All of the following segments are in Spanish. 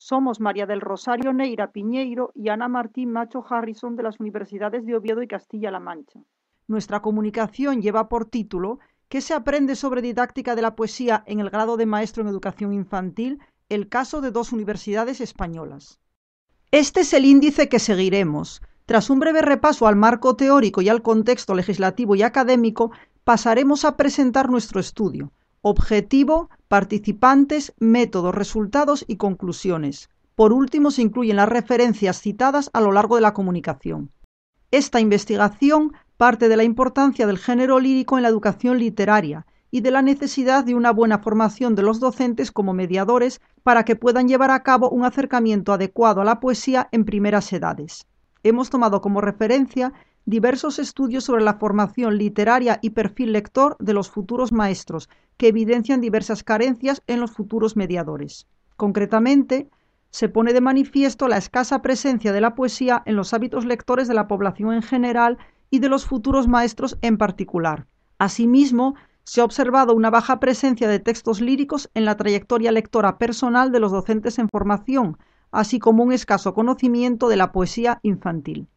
Somos María del Rosario Neira Piñeiro y Ana Martín Macho Harrison de las Universidades de Oviedo y Castilla-La Mancha. Nuestra comunicación lleva por título ¿Qué se aprende sobre didáctica de la poesía en el grado de maestro en educación infantil? El caso de dos universidades españolas. Este es el índice que seguiremos. Tras un breve repaso al marco teórico y al contexto legislativo y académico, pasaremos a presentar nuestro estudio. Objetivo, participantes, métodos, resultados y conclusiones. Por último, se incluyen las referencias citadas a lo largo de la comunicación. Esta investigación parte de la importancia del género lírico en la educación literaria y de la necesidad de una buena formación de los docentes como mediadores para que puedan llevar a cabo un acercamiento adecuado a la poesía en primeras edades. Hemos tomado como referencia diversos estudios sobre la formación literaria y perfil lector de los futuros maestros, que evidencian diversas carencias en los futuros mediadores. Concretamente, se pone de manifiesto la escasa presencia de la poesía en los hábitos lectores de la población en general y de los futuros maestros en particular. Asimismo, se ha observado una baja presencia de textos líricos en la trayectoria lectora personal de los docentes en formación, así como un escaso conocimiento de la poesía infantil.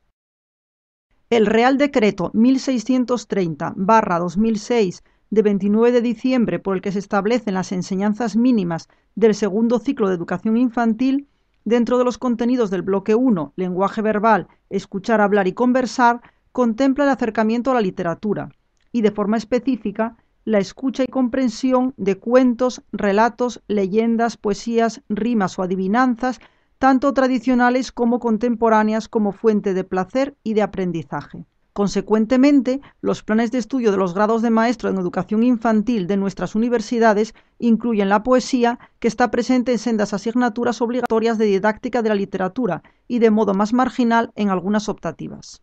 El Real Decreto 1630/2006 de 29 de diciembre por el que se establecen las enseñanzas mínimas del segundo ciclo de educación infantil, dentro de los contenidos del bloque 1, lenguaje verbal, escuchar, hablar y conversar, contempla el acercamiento a la literatura y, de forma específica, la escucha y comprensión de cuentos, relatos, leyendas, poesías, rimas o adivinanzas, tanto tradicionales como contemporáneas, como fuente de placer y de aprendizaje. Consecuentemente, los planes de estudio de los grados de maestro en educación infantil de nuestras universidades incluyen la poesía, que está presente en sendas asignaturas obligatorias de didáctica de la literatura y de modo más marginal en algunas optativas.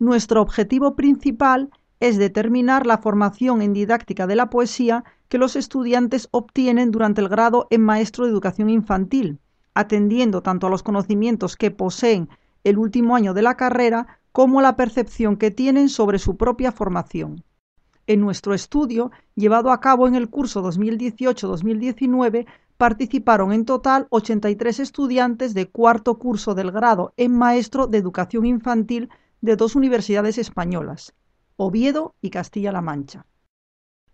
Nuestro objetivo principal es determinar la formación en didáctica de la poesía que los estudiantes obtienen durante el grado en maestro de educación infantil, atendiendo tanto a los conocimientos que poseen el último año de la carrera como a la percepción que tienen sobre su propia formación. En nuestro estudio, llevado a cabo en el curso 2018-2019, participaron en total 83 estudiantes de cuarto curso del grado en maestro de educación infantil de dos universidades españolas, Oviedo y Castilla-La Mancha.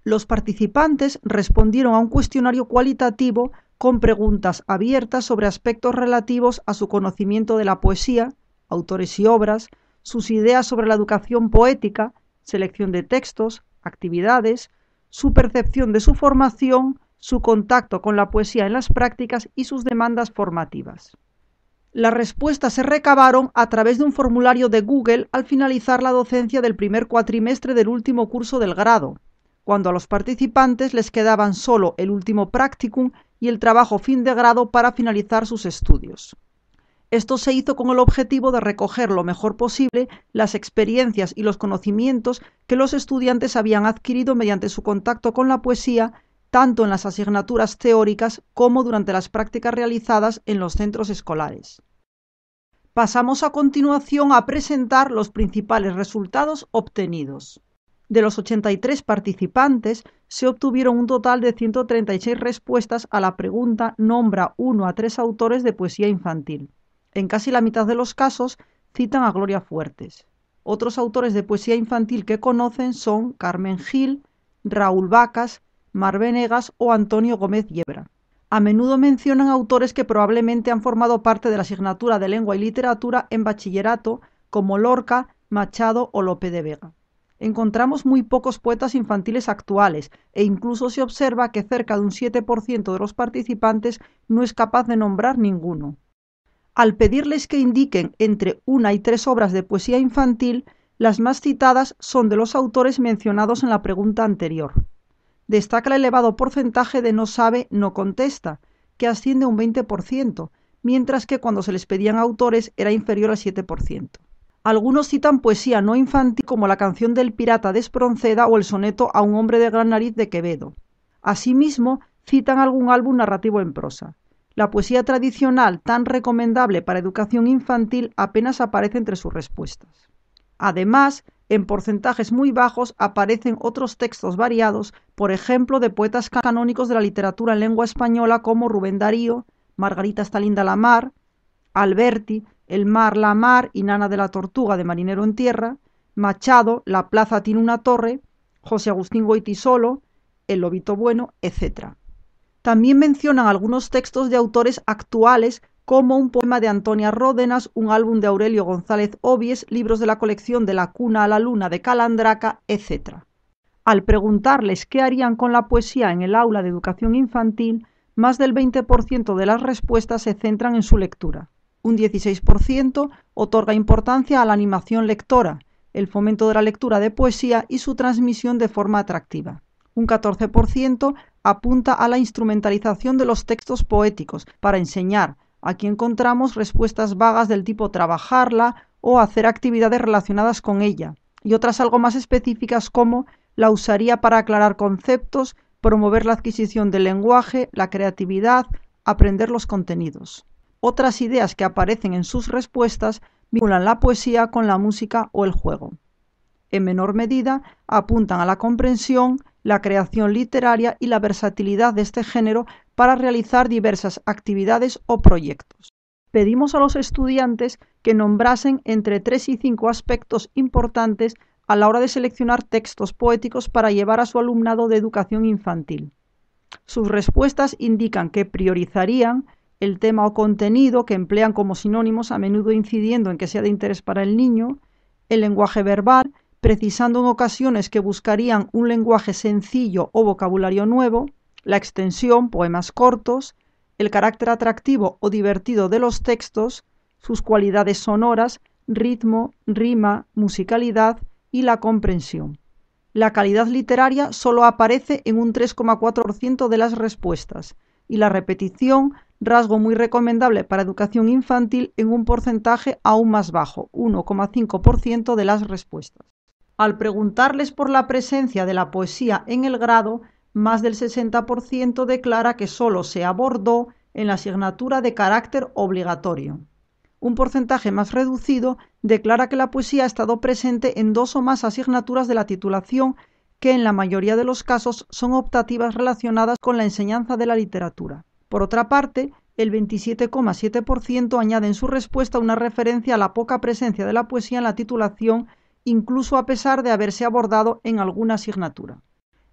Los participantes respondieron a un cuestionario cualitativo con preguntas abiertas sobre aspectos relativos a su conocimiento de la poesía, autores y obras, sus ideas sobre la educación poética, selección de textos, actividades, su percepción de su formación, su contacto con la poesía en las prácticas y sus demandas formativas. Las respuestas se recabaron a través de un formulario de Google al finalizar la docencia del primer cuatrimestre del último curso del grado, cuando a los participantes les quedaban solo el último practicum y el trabajo fin de grado para finalizar sus estudios. Esto se hizo con el objetivo de recoger lo mejor posible las experiencias y los conocimientos que los estudiantes habían adquirido mediante su contacto con la poesía, tanto en las asignaturas teóricas como durante las prácticas realizadas en los centros escolares. Pasamos a continuación a presentar los principales resultados obtenidos. De los 83 participantes, se obtuvieron un total de 136 respuestas a la pregunta «Nombra 1 a 3 autores de poesía infantil». En casi la mitad de los casos citan a Gloria Fuertes. Otros autores de poesía infantil que conocen son Carmen Gil, Raúl Vacas, Mar Venegas o Antonio Gómez Yebra. A menudo mencionan autores que probablemente han formado parte de la asignatura de Lengua y Literatura en bachillerato, como Lorca, Machado o Lope de Vega. Encontramos muy pocos poetas infantiles actuales e incluso se observa que cerca de un 7% de los participantes no es capaz de nombrar ninguno. Al pedirles que indiquen entre 1 y 3 obras de poesía infantil, las más citadas son de los autores mencionados en la pregunta anterior. Destaca el elevado porcentaje de no sabe, no contesta, que asciende a un 20%, mientras que cuando se les pedían autores era inferior al 7%. Algunos citan poesía no infantil como la canción del pirata de Espronceda o el soneto a un hombre de gran nariz de Quevedo. Asimismo, citan algún álbum narrativo en prosa. La poesía tradicional, tan recomendable para educación infantil, apenas aparece entre sus respuestas. Además, en porcentajes muy bajos aparecen otros textos variados, por ejemplo, de poetas canónicos de la literatura en lengua española como Rubén Darío, Margarita está linda la mar, Alberti, El mar, la mar y Nana de la Tortuga de Marinero en Tierra, Machado, La plaza tiene una torre, José Agustín Goytisolo, El lobito bueno, etc. También mencionan algunos textos de autores actuales como un poema de Antonia Ródenas, un álbum de Aurelio González Obies, libros de la colección De la cuna a la luna de Calandraca, etc. Al preguntarles qué harían con la poesía en el aula de educación infantil, más del 20% de las respuestas se centran en su lectura. Un 16% otorga importancia a la animación lectora, el fomento de la lectura de poesía y su transmisión de forma atractiva. Un 14% apunta a la instrumentalización de los textos poéticos para enseñar. Aquí encontramos respuestas vagas del tipo trabajarla o hacer actividades relacionadas con ella, y otras algo más específicas como la usaría para aclarar conceptos, promover la adquisición del lenguaje, la creatividad, aprender los contenidos. Otras ideas que aparecen en sus respuestas vinculan la poesía con la música o el juego. En menor medida, apuntan a la comprensión, la creación literaria y la versatilidad de este género para realizar diversas actividades o proyectos. Pedimos a los estudiantes que nombrasen entre 3 y 5 aspectos importantes a la hora de seleccionar textos poéticos para llevar a su alumnado de educación infantil. Sus respuestas indican que priorizarían el tema o contenido, que emplean como sinónimos, a menudo incidiendo en que sea de interés para el niño, el lenguaje verbal, precisando en ocasiones que buscarían un lenguaje sencillo o vocabulario nuevo, la extensión, poemas cortos, el carácter atractivo o divertido de los textos, sus cualidades sonoras, ritmo, rima, musicalidad y la comprensión. La calidad literaria solo aparece en un 3,4% de las respuestas y la repetición, rasgo muy recomendable para educación infantil, en un porcentaje aún más bajo, 1,5% de las respuestas. Al preguntarles por la presencia de la poesía en el grado, más del 60% declara que solo se abordó en la asignatura de carácter obligatorio. Un porcentaje más reducido declara que la poesía ha estado presente en 2 o más asignaturas de la titulación, que en la mayoría de los casos son optativas relacionadas con la enseñanza de la literatura. Por otra parte, el 27,7% añade en su respuesta una referencia a la poca presencia de la poesía en la titulación, incluso a pesar de haberse abordado en alguna asignatura.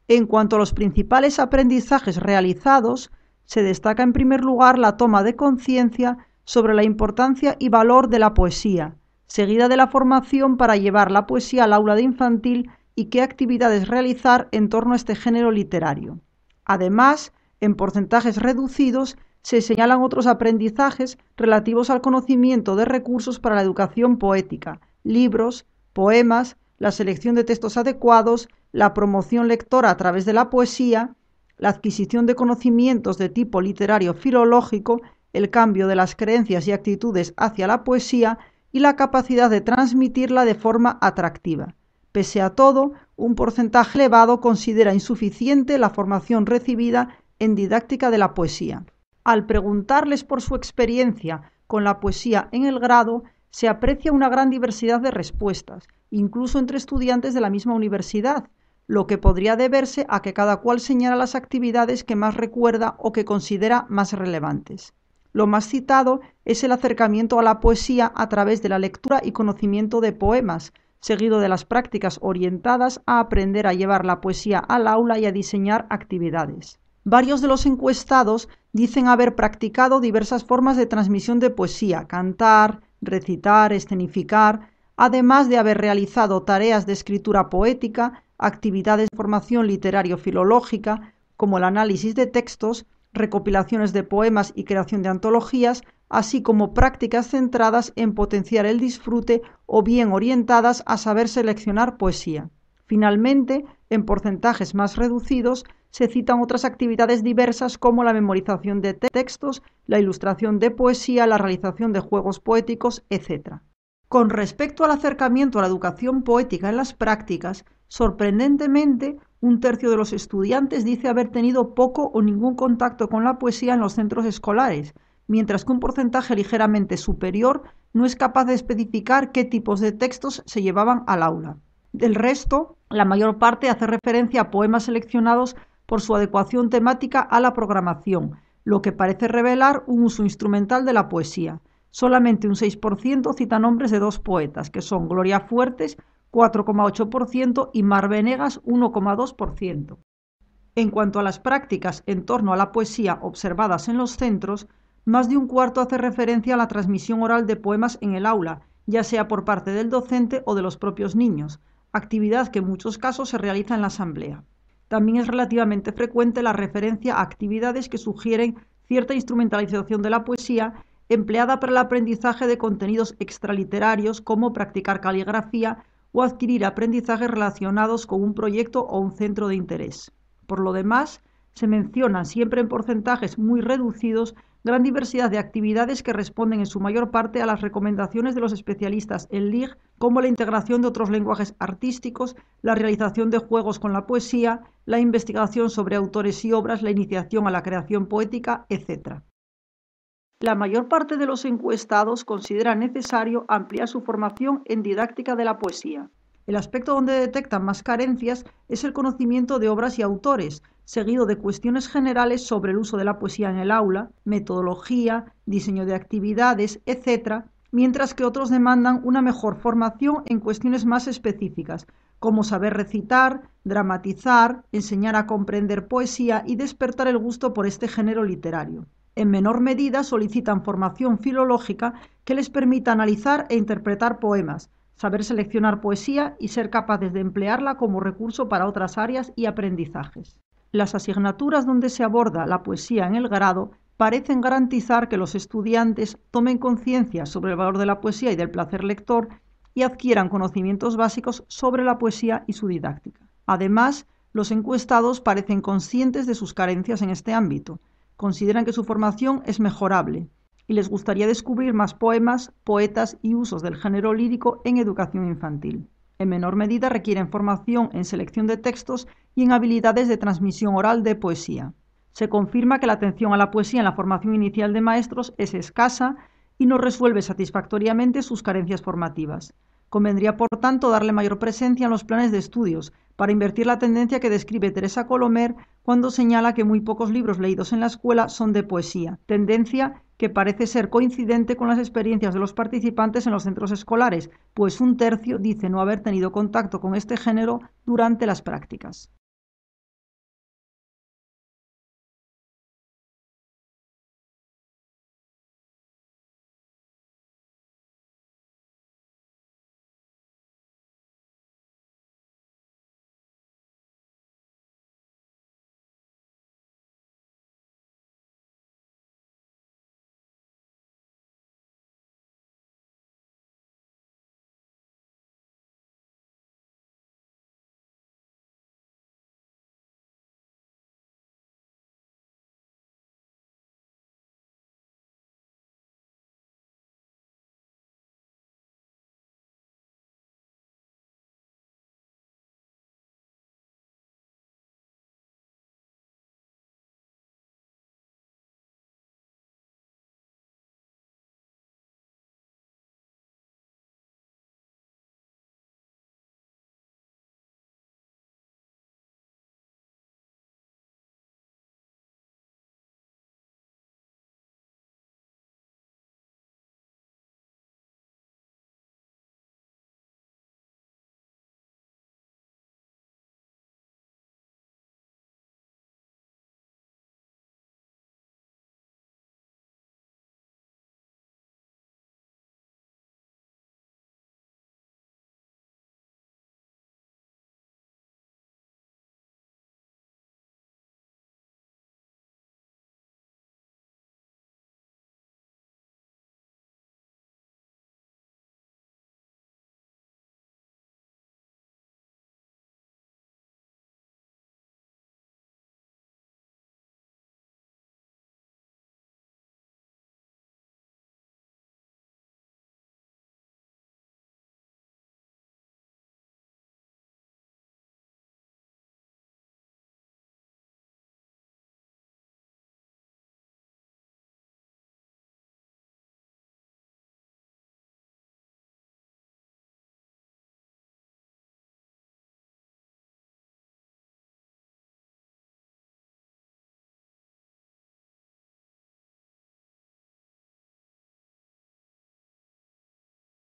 En cuanto a los principales aprendizajes realizados, se destaca en primer lugar la toma de conciencia sobre la importancia y valor de la poesía, seguida de la formación para llevar la poesía al aula de infantil y qué actividades realizar en torno a este género literario. Además, en porcentajes reducidos, se señalan otros aprendizajes relativos al conocimiento de recursos para la educación poética, libros, poemas, la selección de textos adecuados, la promoción lectora a través de la poesía, la adquisición de conocimientos de tipo literario filológico, el cambio de las creencias y actitudes hacia la poesía y la capacidad de transmitirla de forma atractiva. Pese a todo, un porcentaje elevado considera insuficiente la formación recibida en didáctica de la poesía. Al preguntarles por su experiencia con la poesía en el grado, se aprecia una gran diversidad de respuestas, incluso entre estudiantes de la misma universidad, lo que podría deberse a que cada cual señala las actividades que más recuerda o que considera más relevantes. Lo más citado es el acercamiento a la poesía a través de la lectura y conocimiento de poemas, seguido de las prácticas orientadas a aprender a llevar la poesía al aula y a diseñar actividades. Varios de los encuestados dicen haber practicado diversas formas de transmisión de poesía, cantar, recitar, escenificar, además de haber realizado tareas de escritura poética, actividades de formación literario-filológica, como el análisis de textos, recopilaciones de poemas y creación de antologías, así como prácticas centradas en potenciar el disfrute o bien orientadas a saber seleccionar poesía. Finalmente, en porcentajes más reducidos, se citan otras actividades diversas como la memorización de textos, la ilustración de poesía, la realización de juegos poéticos, etc. Con respecto al acercamiento a la educación poética en las prácticas, sorprendentemente, un tercio de los estudiantes dice haber tenido poco o ningún contacto con la poesía en los centros escolares, mientras que un porcentaje ligeramente superior no es capaz de especificar qué tipos de textos se llevaban al aula. Del resto, la mayor parte hace referencia a poemas seleccionados por su adecuación temática a la programación, lo que parece revelar un uso instrumental de la poesía. Solamente un 6% cita nombres de 2 poetas, que son Gloria Fuertes, 4,8%, y Mar Venegas, 1,2%. En cuanto a las prácticas en torno a la poesía observadas en los centros, más de un cuarto hace referencia a la transmisión oral de poemas en el aula, ya sea por parte del docente o de los propios niños, actividad que en muchos casos se realiza en la asamblea. También es relativamente frecuente la referencia a actividades que sugieren cierta instrumentalización de la poesía empleada para el aprendizaje de contenidos extraliterarios como practicar caligrafía o adquirir aprendizajes relacionados con un proyecto o un centro de interés. Por lo demás, se mencionan siempre en porcentajes muy reducidos gran diversidad de actividades que responden en su mayor parte a las recomendaciones de los especialistas en LIG, como la integración de otros lenguajes artísticos, la realización de juegos con la poesía, la investigación sobre autores y obras, la iniciación a la creación poética, etc. La mayor parte de los encuestados considera necesario ampliar su formación en didáctica de la poesía. El aspecto donde detectan más carencias es el conocimiento de obras y autores, seguido de cuestiones generales sobre el uso de la poesía en el aula, metodología, diseño de actividades, etc., mientras que otros demandan una mejor formación en cuestiones más específicas, como saber recitar, dramatizar, enseñar a comprender poesía y despertar el gusto por este género literario. En menor medida solicitan formación filológica que les permita analizar e interpretar poemas, saber seleccionar poesía y ser capaces de emplearla como recurso para otras áreas y aprendizajes. Las asignaturas donde se aborda la poesía en el grado parecen garantizar que los estudiantes tomen conciencia sobre el valor de la poesía y del placer lector y adquieran conocimientos básicos sobre la poesía y su didáctica. Además, los encuestados parecen conscientes de sus carencias en este ámbito, consideran que su formación es mejorable y les gustaría descubrir más poemas, poetas y usos del género lírico en educación infantil. En menor medida requieren formación en selección de textos y en habilidades de transmisión oral de poesía. Se confirma que la atención a la poesía en la formación inicial de maestros es escasa y no resuelve satisfactoriamente sus carencias formativas. Convendría, por tanto, darle mayor presencia en los planes de estudios, para invertir la tendencia que describe Teresa Colomer cuando señala que muy pocos libros leídos en la escuela son de poesía, tendencia que parece ser coincidente con las experiencias de los participantes en los centros escolares, pues un tercio dice no haber tenido contacto con este género durante las prácticas.